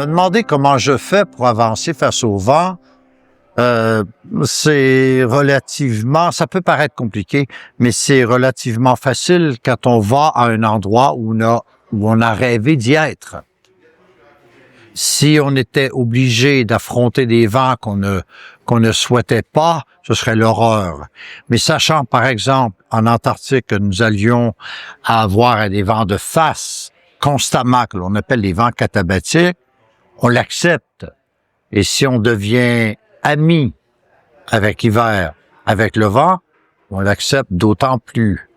me demander comment je fais pour avancer face au vent, c'est relativement, ça peut paraître compliqué, mais c'est relativement facile quand on va à un endroit où on a rêvé d'y être. Si on était obligé d'affronter des vents qu'on ne souhaitait pas, ce serait l'horreur. Mais sachant, par exemple, en Antarctique, que nous allions avoir des vents de face constamment, que l'on appelle les vents catabatiques, on l'accepte. Et si on devient ami avec l'hiver, avec le vent, on l'accepte d'autant plus.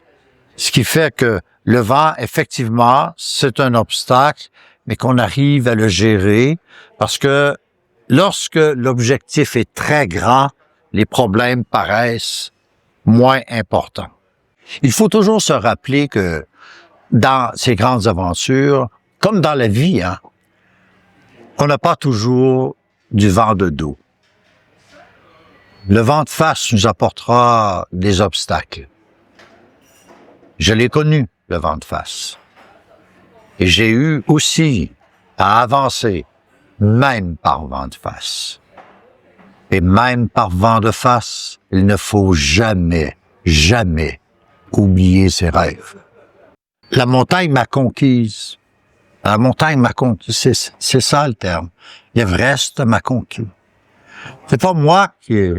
Ce qui fait que le vent, effectivement, c'est un obstacle, mais qu'on arrive à le gérer parce que lorsque l'objectif est très grand, les problèmes paraissent moins importants. Il faut toujours se rappeler que dans ces grandes aventures, comme dans la vie, on n'a pas toujours du vent de dos. Le vent de face nous apportera des obstacles. Je l'ai connu, le vent de face. Et j'ai eu aussi à avancer, même par vent de face. Et même par vent de face, il ne faut jamais, jamais oublier ses rêves. La montagne m'a conquise. La montagne m'a conquise, c'est ça le terme. L'Everest m'a conquis. C'est pas moi qui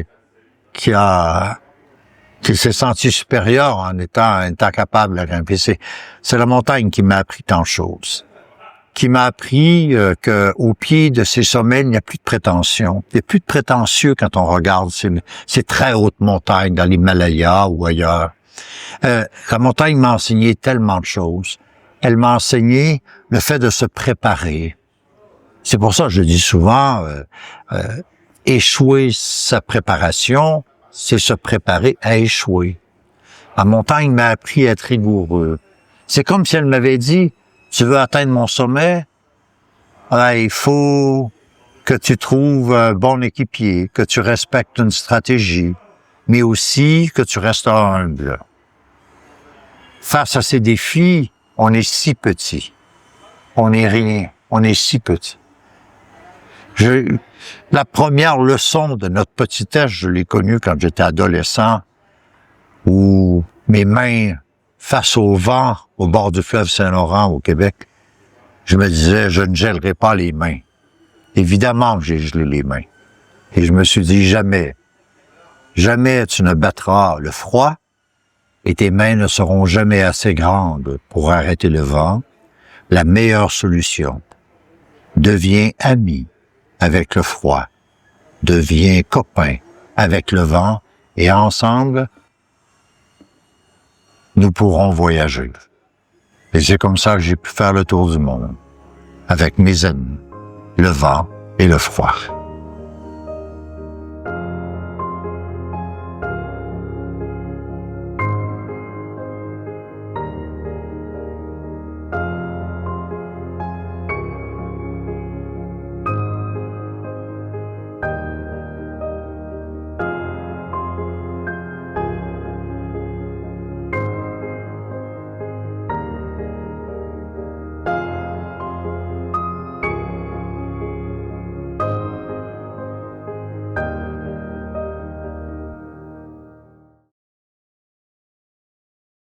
s'est senti supérieur en étant capable de grimper. C'est la montagne qui m'a appris tant de choses. Qui m'a appris qu'au pied de ces sommets, il n'y a plus de prétention. Il n'y a plus de prétentieux quand on regarde ces très hautes montagnes dans l'Himalaya ou ailleurs. La montagne m'a enseigné tellement de choses. Elle m'a enseigné le fait de se préparer. C'est pour ça que je dis souvent, échouer sa préparation, c'est se préparer à échouer. La montagne m'a appris à être rigoureux. C'est comme si elle m'avait dit, tu veux atteindre mon sommet, il faut que tu trouves un bon équipier, que tu respectes une stratégie, mais aussi que tu restes humble. Face à ces défis, on est si petit. On n'est rien. On est si petit. La première leçon de notre petitesse, je l'ai connue quand j'étais adolescent, où mes mains face au vent, au bord du fleuve Saint-Laurent, au Québec, je me disais, je ne gèlerai pas les mains. Évidemment que j'ai gelé les mains. Et je me suis dit, jamais tu ne battras le froid, et tes mains ne seront jamais assez grandes pour arrêter le vent. La meilleure solution, deviens ami avec le froid, deviens copain avec le vent, et ensemble, nous pourrons voyager. Et c'est comme ça que j'ai pu faire le tour du monde, avec mes amis, le vent et le froid.